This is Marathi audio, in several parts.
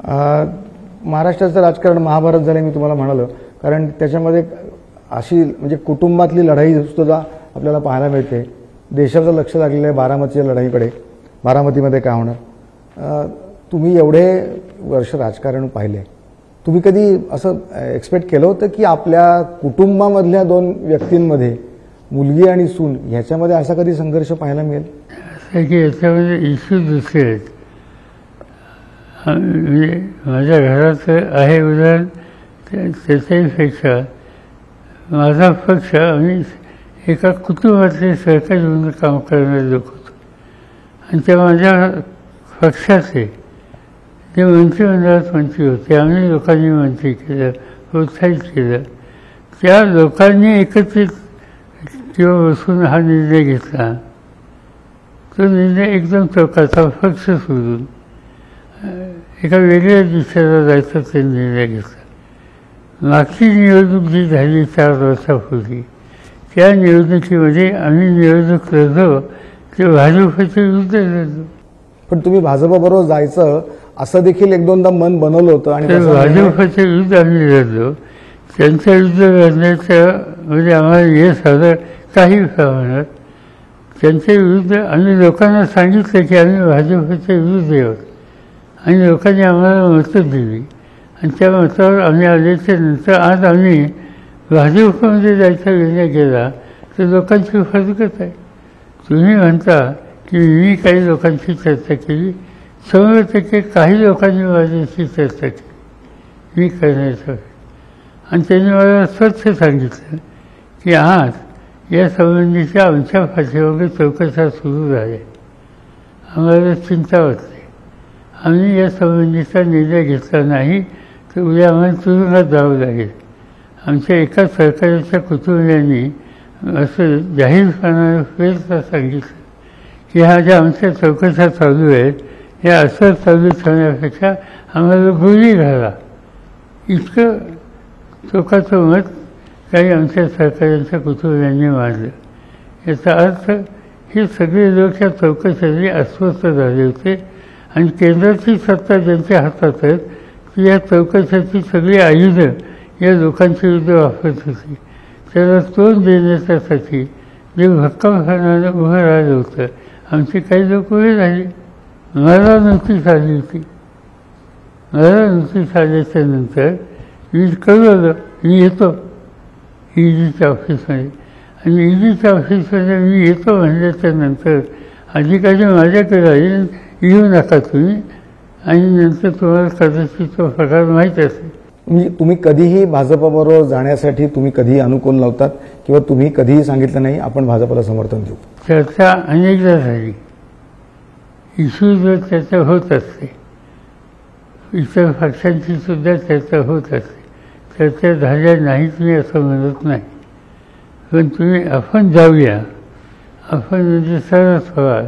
महाराष्ट्राचं राजकारण महाभारत झालं मी तुम्हाला म्हणालो, कारण त्याच्यामध्ये अशी म्हणजे कुटुंबातली लढाई सुद्धा आपल्याला पाहायला मिळते. देशाचं लक्ष लागलेलं आहे बारामतीच्या लढाईकडे. बारामतीमध्ये काय होणार. तुम्ही एवढे वर्ष राजकारण पाहिले, तुम्ही कधी असं एक्सपेक्ट केलं होतं की आपल्या कुटुंबामधल्या दोन व्यक्तींमध्ये, मुलगी आणि सून, ह्याच्यामध्ये असा कधी संघर्ष पाहायला मिळेल? की याच्यामध्ये इश्यू दुसरे आहेत. म्हणजे माझ्या घरात आहे उदाहरण, त्याच्याहीपेक्षा माझा पक्ष आम्ही एका कुटुंबातले सहकारी म्हणून काम करणारे लोक होतो. आणि त्या माझ्या पक्षाचे जे मंत्रिमंडळात मंत्री होते, आम्ही लोकांनी मंत्री केलं, प्रोत्साहित केलं. त्या लोकांनी एकत्रित किंवा बसून हा निर्णय घेतला. तो निर्णय एकदम टोकाचा, पक्ष सोडून एका वेगळ्या दिशेला जायचा ते निर्णय घेतला. मागची निवडणूक जी झाली 4 वर्षापूर्वी, त्या निवडणुकीमध्ये आम्ही निवडणूक लढलो ते भाजपच्या विरुद्ध लढलो. पण तुम्ही भाजपबरोबर जायचं असं देखील एक दोनदा मन बनवलं होतं आणि भाजपच्या विरुद्ध आम्ही लढलो. त्यांच्या विरुद्ध लढण्याचं म्हणजे आम्हाला यश आलं काही प्रमाणात. त्यांच्या विरुद्ध आम्ही लोकांना सांगितलं की आम्ही भाजपच्या विरुद्ध आहोत आणि लोकांनी आम्हाला मतं दिली. आणि त्या मतावर आम्ही आल्याच्या नंतर आज आम्ही भाजपमध्ये जायचा निर्णय केला तर लोकांची फरकत आहे. तुम्ही म्हणता की मी काही लोकांशी चर्चा केली, 100% काही लोकांनी माझ्याशी चर्चा केली, मी करण्याचं. आणि त्यांनी मला स्वच्छ सांगितलं की आज या संबंधीच्या आमच्या पाठीमागे चौकशा सुरू झाल्या, आम्हाला चिंता वाटते, आम्ही या संबंधीचा निर्णय घेतला नाही तर उद्या आम्हाला तुरुंगात जावं लागेल. आमच्या एका सहकार्याच्या कुटुंबियांनी असं जाहीरपणाने फेरता सांगितलं की ह्या ज्या आमच्या चौकशा चालू आहेत ह्या असं चालू ठेवण्यापेक्षा आम्हाला गोळी घाला, इतकं टोकाचं मत काही आमच्या सहकार्यांच्या कुटुंबियांनी मांडलं. याचा अर्थ हे सगळे लोक या चौकशासाठी अस्वस्थ झाले होते आणि केंद्राची सत्ता ज्यांच्या हातात आहेत ती या चौकशाची सगळी आयुधं या लोकांच्या विरुद्ध वापरत होती. त्याला तोंड देण्यासाठी जे भक्कमपणानं उभं राहिलं होतं, आमचे काही लोक उभे राहिले. मला नोटीस आली होती. मला नोटीस आल्याच्या नंतर मी कळवलं, मी येतो ईडीच्या ऑफिसमध्ये. आणि ईडीच्या ऑफिसमध्ये मी येतो म्हणल्याच्या नंतर अधिकारी माझ्याकडे आले, येऊ नका तुम्ही, आणि नंतर तुम्हाला कदाचित तो प्रकार माहीत असेल. तुम्ही कधीही भाजपबरोबर जाण्यासाठी तुम्ही कधीही अनुकूल नव्हतात किंवा तुम्ही कधीही सांगितलं नाही आपण भाजपला समर्थन देऊ? चर्चा अनेकदा झाली, इश्यूजवर चर्चा होत असते, इतर पक्षांची सुद्धा चर्चा होत असते. चर्चा झाल्या नाहीत मी असं म्हणत नाही, पण तुम्ही आपण जाऊया, आपण म्हणजे सरस व्हा,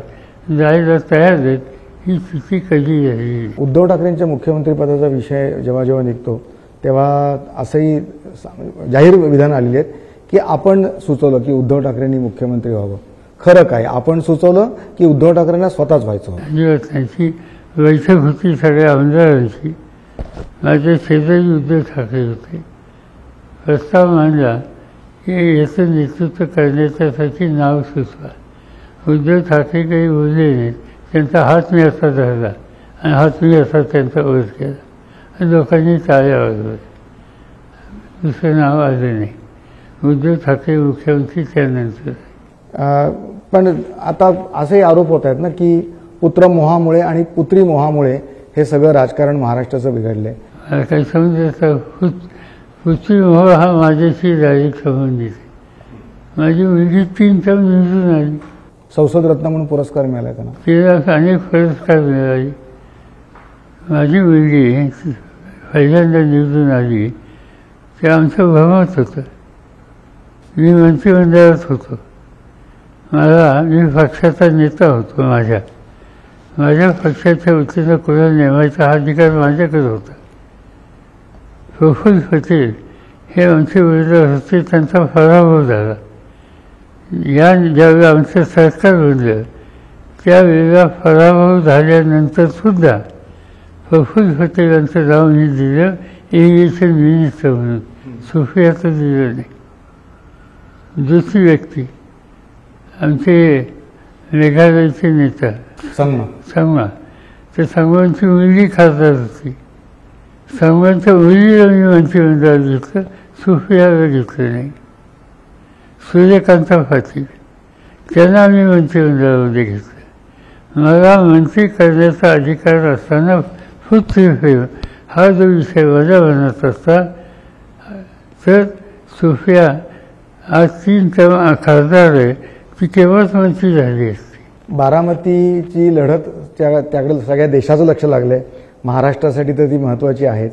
जायला तयार आहेत, ही स्थिती कधी झाली. उद्धव ठाकरेंच्या मुख्यमंत्रीपदाचा विषय जेव्हा जेव्हा निघतो तेव्हा असंही जाहीर विधान आलेली आहेत की आपण सुचवलं की उद्धव ठाकरेंनी मुख्यमंत्री व्हावं. खरं काय, आपण सुचवलं की उद्धव ठाकरेंना स्वतःच व्हायचं होतं? त्यांची बैठक होती सगळ्या आमदारांची. माझे शेजारी उद्धव ठाकरे होते. प्रस्ताव मांडला की याचं नेतृत्व करण्याच्यासाठी नाव सुचवा. उद्धव ठाकरे काही बोलले नाहीत. त्यांचा हात मी असा धरला आणि हात मी असा त्यांचा वर केला आणि लोकांनी टाळ्या वाजवल्या. दुसरं नाव आलं नाही. उद्धव ठाकरे मुख्यमंत्री त्यानंतर. पण आता असेही आरोप होत आहेत ना की पुत्रमोहामुळे आणि पुत्रीमोहामुळे हे सगळं राजकारण महाराष्ट्राचं बिघडलंय. मला काही समजायचं, पुत्रीमोह हा माझ्याशी डायरेक्ट संबंधित आहे. माझी मुलगी 3 टर्म निवडून आली, संसद रत्न म्हणून पुरस्कार मिळाला त्यांना. तिला अनेक पुरस्कार मिळाले. माझी मुलगी पहिल्यांदा निवडून आली ते आमचं भ्रमत होतं. मी मंत्रिमंडळात होतो, मी पक्षाचा नेता होतो. माझ्या पक्षाच्या वतीनं कोणाला नेमायचा हा अधिकार माझ्याकडे होता. प्रफुल्ल पटेल हे आमचे विरोधात होते, त्यांचा पराभव झाला. ज्यावेळी आमचं सरकार बनलं त्यावेळेला पराभव झाल्यानंतर सुद्धा प्रफुल्ल पटेल यांचं नाव मी दिलं इरिगेशन मिनिस्टर म्हणून, सुप्रियाचं दिलं नाही. दुसरी व्यक्ती आमचे मेघालयचे नेता संगमा, तर संगमांची मुलगी खासदार होती. संगमांच्या मुलीला मी मंत्रिमंडळात घेतलं, सुप्रियाला घेतलं नाही. सूर्यकांता पाटील त्यांना आम्ही मंत्रिमंडळामध्ये घेतलं. मला मंत्री करण्याचा अधिकार असताना फूड प्युरिफायर हा जो विषय माझ्या मनात असता, तर सुप्रिया आज 3 टर्म खासदार आहे, ती केव्हाच मंत्री झाली असती. बारामतीची लढत त्याकडे सगळ्या देशाचं लक्ष लागलंय. महाराष्ट्रासाठी तर ती महत्त्वाची आहेच.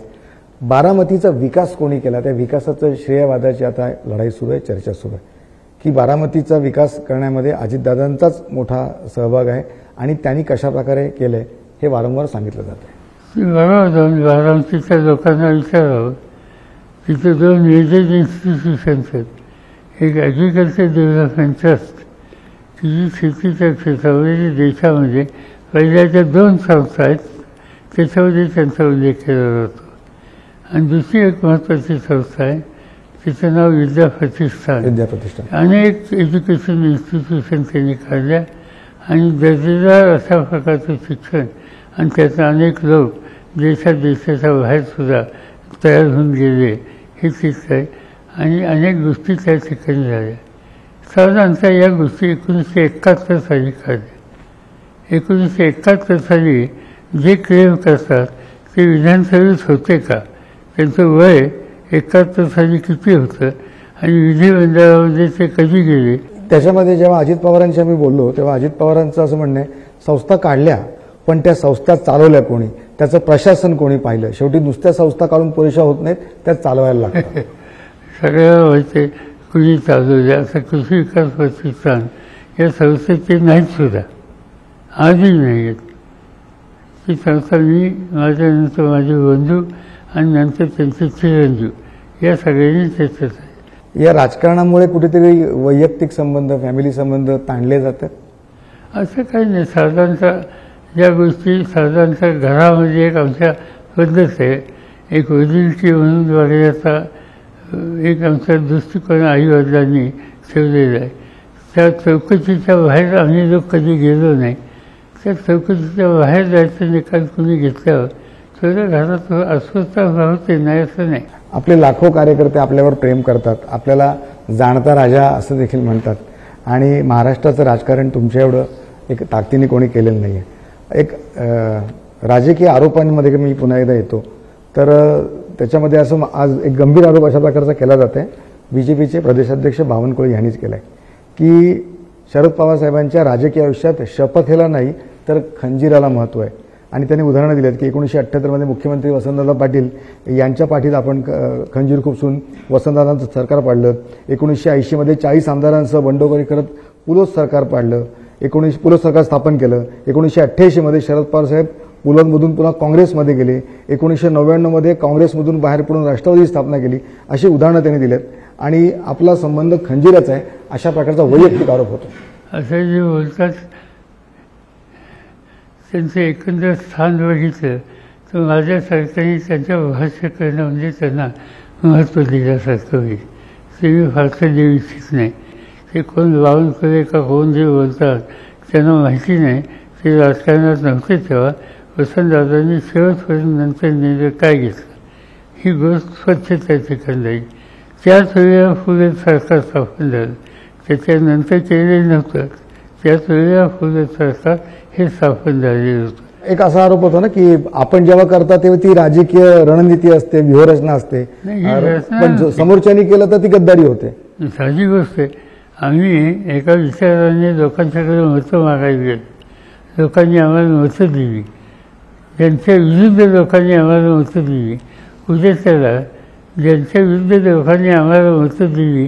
बारामतीचा विकास कोणी केला, त्या विकासाचं श्रेयवादाची आता लढाई सुरू आहे, चर्चा सुरू आहे की बारामतीचा विकास करण्यामध्ये अजितदादांचाच मोठा सहभाग आहे आणि त्यांनी कशाप्रकारे केलं आहे हे वारंवार सांगितलं जातं. बरोबर, बारामतीच्या लोकांना विचारावं. तिथे 2 मेजर इन्स्टिट्यूशन्स आहेत. एक ॲग्रिकल्चर डेव्हलपमेंट ट्रस्ट, की जी शेतीच्या क्षेत्रामध्ये देशामध्ये पहिल्याच्या 2 संस्था आहेत, त्याच्यामध्ये त्यांचा उल्लेख केला जातो. आणि दुसरी एक महत्त्वाची संस्था आहे, तिचं नाव विद्याप्रतिष्ठान. अनेक एज्युकेशन इन्स्टिट्यूशन त्यांनी काढल्या आणि दर्जेदार अशा प्रकारचं शिक्षण, आणि त्याचे अनेक लोक देशाच्या बाहेरसुद्धा तयार होऊन गेले हे चित्र आहे. आणि अनेक गोष्टी त्या ठिकाणी झाल्या. साधारणतः या गोष्टी 1971 साली काढल्या. 1971 साली जे क्लेम करतात ते विधानसभेत होते का, त्यांचं वय 71 साली किती होतं आणि विधिमंडळामध्ये ते कधी गेले. त्याच्यामध्ये जेव्हा अजित पवारांशी आम्ही बोललो तेव्हा अजित पवारांचं असं म्हणणं आहे, संस्था काढल्या पण त्या संस्था चालवल्या कोणी, त्याचं प्रशासन कोणी पाहिलं. शेवटी नुसत्या संस्था काढून पुरेशा होत नाहीत, त्यात चालवायला लागतात. सगळ्या व्हायचे कुणी चालवल्या. असं कृषी विकास प्रतिष्ठान या संस्थेचे नाहीत सुद्धा, आजही नाही आहेत. ती संस्था मी, माझ्यानंतर माझे बंधू आणि नंतर त्यांचे चिरंजीव या सगळ्यांनी त्याच्यात आहे. या राजकारणामुळे कुठेतरी वैयक्तिक संबंध, फॅमिली संबंध ताणले जातात असं काही नाही. साधारणतः या गोष्टी साधारणतः घरामध्ये एक आमच्या पद्धत आहे. एक वडिलकी म्हणून वागण्याचा एक आमचा दृष्टिकोन आईवडिलांनी ठेवलेला आहे. त्या चौकशीच्या बाहेर आम्ही लोक कधी गेलो नाही. त्या चौकशीच्या बाहेर जायचं निकाल कुणी घेतल्यावर थोडं घरात अस्वस्थता होते, नाही असं नाही. आपले लाखो कार्यकर्ते आपल्यावर प्रेम करतात, आपल्याला जाणता राजा असं देखील म्हणतात. आणि महाराष्ट्राचं राजकारण तुमच्या एवढं एक ताकदीने कोणी केलेलं नाही आहे. एक राजकीय आरोपांमध्ये मी पुन्हा एकदा येतो तर त्याच्यामध्ये असं आज एक गंभीर आरोप अशा प्रकारचा केला जात आहे, BJPचे प्रदेशाध्यक्ष बावनकुळे यांनीच केला आहे की शरद पवार साहेबांच्या राजकीय आयुष्यात शपथेला नाही तर खंजीराला महत्त्व आहे. आणि त्यांनी उदाहरणं दिली आहेत की 1978 मुख्यमंत्री वसंतदादा पाटील यांच्या पाठीत आपण खंजीर खुपसून वसंतदादांचं सरकार पाडलं. 1980 40 आमदारांसह बंडखोरी करत पुलोद सरकार पाडलं, पुलोद सरकार स्थापन केलं. 1988 शरद पवार साहेब पुलोदमधून पुन्हा काँग्रेसमध्ये गेले. 1999 काँग्रेसमधून बाहेर पडून राष्ट्रवादी स्थापना केली. अशी उदाहरणं त्यांनी दिलेत. आणि आपला संबंध खंजीराचा आहे अशा प्रकारचा वैयक्तिक आरोप होतो. असं जे बोलतात त्यांचं एकंदर स्थान बघितलं तर माझ्या सरकारने त्यांच्या भाष्य करणं म्हणजे त्यांना महत्त्व दिल्यासारखं होईल. ते मी फारसं देऊ इच्छित नाही. ते कोण बावनकुळे का कोण जे बोलतात त्यांना माहिती नाही. ते राजकारणात नव्हते तेव्हा वसंतदादांनी शेवटपर्यंत नंतर निर्णय काय घेतला ही गोष्ट स्वच्छ त्या ठिकाणी जाईल. त्याच वेळेला फुले सरकार स्थापन झालं, त्याच्यानंतर केलेलं नव्हतं. त्याच वेळेला फुले सरकार हे स्थापन झालेलं होतं. एक असा आरोप होतो ना की आपण जेव्हा करता तेव्हा ती राजकीय रणनीती असते, व्यूहरचना असते, पण समोरच्यानी केलं तर ती गद्दारी होते. साधी गोष्ट आहे. आम्ही एका विचाराने लोकांच्याकडे मतं मागायला गेलो, लोकांनी आम्हाला मतं दिली, ज्यांच्या विरुद्ध लोकांनी आम्हाला मतं दिली. उद्या त्याला ज्यांच्या विरुद्ध लोकांनी आम्हाला मतं दिली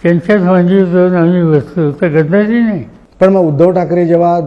त्यांच्याच मांडीवर जाऊन आम्ही बसलो तर गद्दारी नाही. पण मग उद्धव ठाकरे जेव्हा